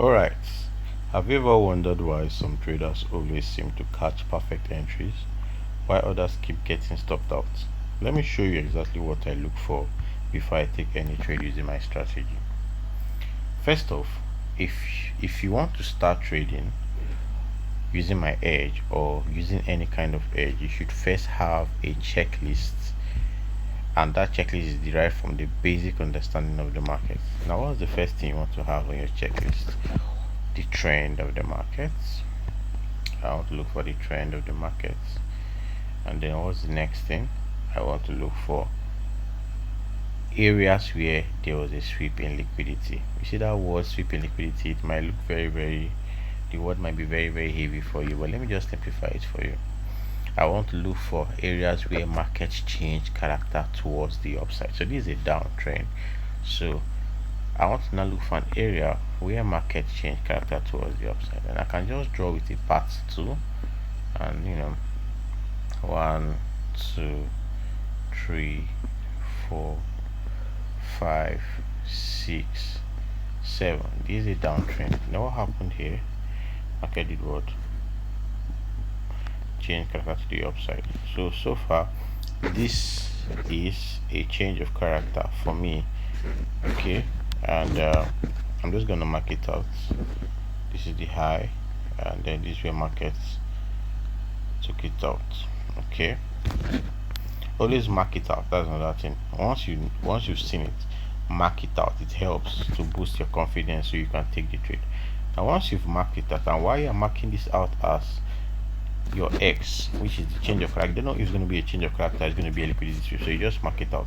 Alright, have you ever wondered why some traders always seem to catch perfect entries while others keep getting stopped out? Let me show you exactly what I look for before I take any trade using my strategy. First off, if you want to start trading using my edge or using any kind of edge, you should first have a checklist, and that checklist is derived from the basic understanding of the market. Now, what's the first thing you want to have on your checklist? The trend of the markets. I want to look for the trend of the markets. And then what's the next thing? I want to look for areas where there was a sweep in liquidity. You see that word sweep in liquidity, it might look the word might be very heavy for you, but let me just simplify it for you. I want to look for areas where markets change character towards the upside. So this is a downtrend. So I want to now look for an area where markets change character towards the upside, and I can just draw with a path tool, and 1 2 3 4 5 6 7. This is a downtrend. Now what happened here? Market did what? Change character to the upside. So far this is a change of character for me. Okay, and I'm just gonna mark it out. This is the high, and then this is where markets took it out. Okay, always mark it out. That's another thing. Once you've seen it, mark it out. It helps to boost your confidence so you can take the trade. Now once you've marked it out, and while you're marking this out as your X, which is the change of character, I don't know if it's going to be a change of character, it's going to be a liquidity sweep, so you just mark it out.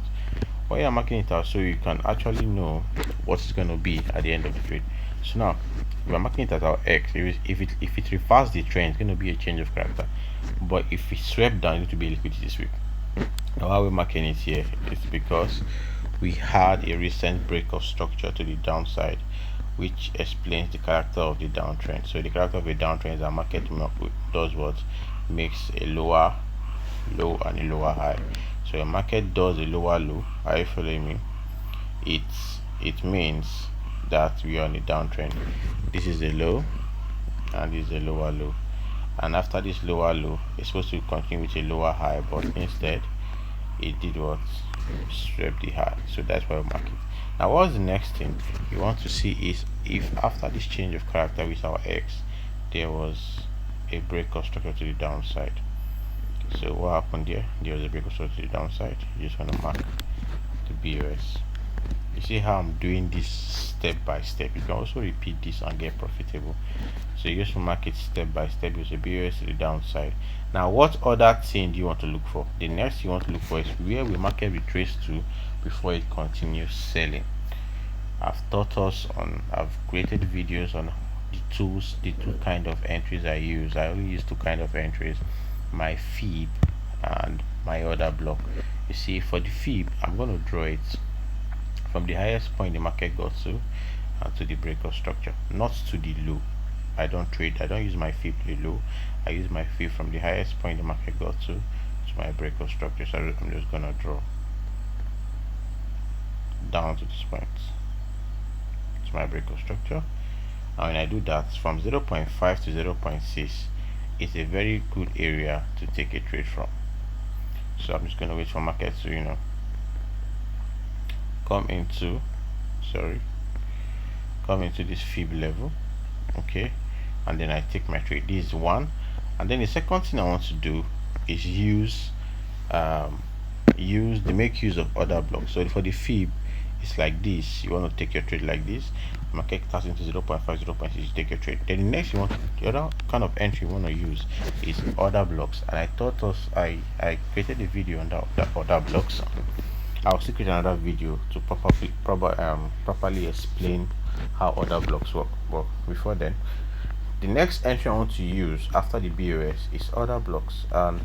While you're marking it out, so you can actually know what it's going to be at the end of the trade. So now we're marking it as our X. If it reverses the trend, it's going to be a change of character, but if it swept down, it will be a liquidity sweep. Now why we're marking it here is because we had a recent break of structure to the downside, which explains the character of the downtrend. So the character of a downtrend is a market does what? Makes a lower low and a lower high. So a market does a lower low. Are you following me? It means that we are on a downtrend. This is a low and this is a lower low, and after this lower low it's supposed to continue with a lower high, but instead it did what? Swept the high. So that's why we mark it. Now what's the next thing you want to see is if after this change of character with our X there was a break of structure to the downside. So what happened there? There was a break of structure to the downside. You just want to mark the BOS. You see how I'm doing this step by step. You can also repeat this and get profitable. So you just mark it step by step. Use a BOS to the downside. Now what other thing do you want to look for? The next you want to look for is where will market retrace to before it continues selling. I've created videos on the two kind of entries I use. I only use two kind of entries, my fib and my order block. You see, for the fib, I'm going to draw it from the highest point the market got to and to the break of structure, not to the low. I don't use my fib to the low. I use my fib from the highest point the market got to my break of structure. So I'm just gonna draw down to this point. It's my break of structure. And when I do that, from 0.5 to 0.6, it's a very good area to take a trade from. So I'm just gonna wait for market to come into this fib level. Okay, and then I take my trade. This is one, and then the second thing I want to do is make use of other blocks. So for the fib, it's like this. You want to take your trade like this. Market starts into 0.5, 0.6, you take your trade. Then the next the other kind of entry you want to use is other blocks. And I thought I created a video on the other blocks. I'll still create another video to properly explain how other blocks work. But before then, the next entry I want to use after the BOS is other blocks. And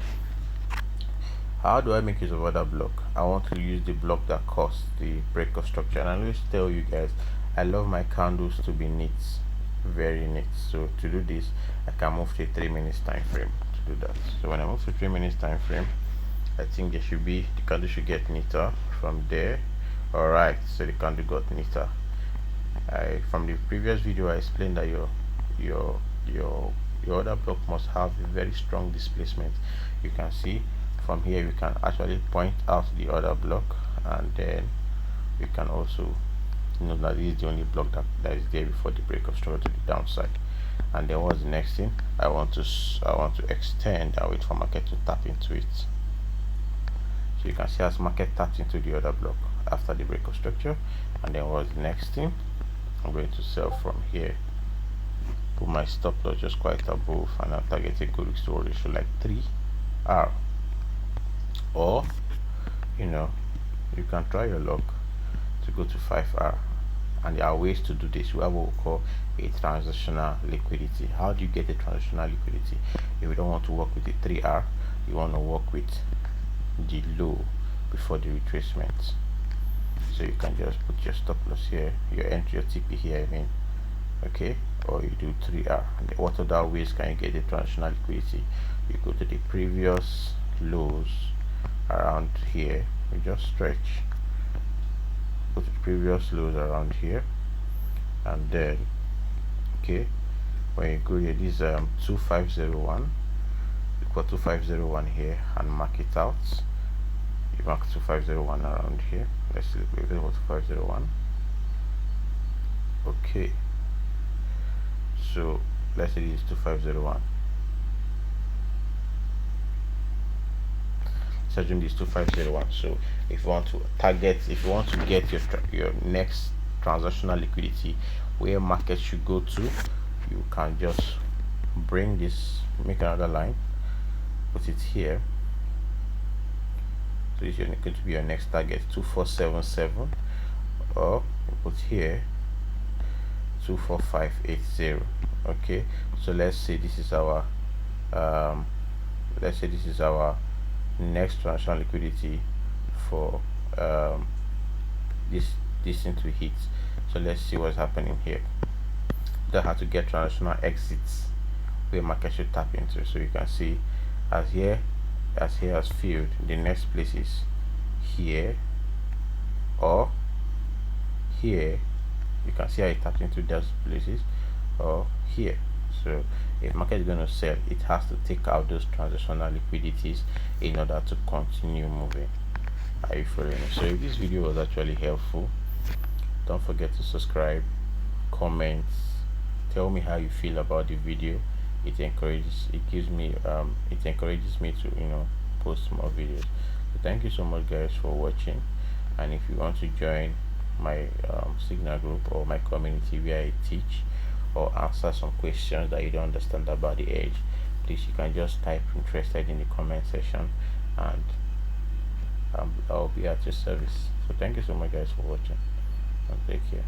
how do I make use of other block? I want to use the block that caused the break of structure. And I always tell you guys, I love my candles to be neat, very neat. So to do this, I can move to a 3 minutes time frame to do that. So when I move to 3 minutes time frame, I think the candle should get neater from there. Alright, so the candle got neater. From the previous video I explained that your your other block must have a very strong displacement. You can see from here we can actually point out the other block, and then we can also know that this is the only block that is there before the break of structure to the downside. And then what's the next thing? I want to extend and wait for market to tap into it. So you can see as market taps into the other block after the break of structure. And then what's the next thing? I'm going to sell from here, put my stop loss just quite above, and I'm targeting good risk to reward ratio like 3R. Or you can try your luck to go to 5R, and there are ways to do this. We have what we call a transitional liquidity. How do you get a transitional liquidity? If you don't want to work with the 3R, you want to work with the low before the retracement. So you can just put your stop loss here, your entry, your TP here, I mean, okay, or you do 3R. And what other ways can you get the transitional liquidity? You go to the previous lows around here, you just stretch, go to the previous lows around here, and then okay, when you go here, this 2501, you put 2501 here and mark it out. You mark 2501 around here. Let's see, what 2501. Okay, so let's say this is 2501. Assume this 2501. So if you want to target, if you want to get your next transactional liquidity where market should go to, you can just bring this, make another line, put it here. So this is going to be your next target, 2477, or you put here 24580. okay, so let's say this is our next transactional liquidity for this into hit. So let's see what's happening here. That how to get transactional exits where market should tap into. So you can see as here has filled, the next place is here or here. You can see how it taps into those places, or here. So if market is going to sell, it has to take out those transactional liquidities in order to continue moving. Are you following me? So if this video was actually helpful, don't forget to subscribe, comment, tell me how you feel about the video. It encourages me to post more videos. So thank you so much guys for watching, and if you want to join my signal group or my community where I teach or answer some questions that you don't understand about the edge, please, you can just type interested in the comment section, and I'll be at your service. So thank you so much guys for watching, and take care.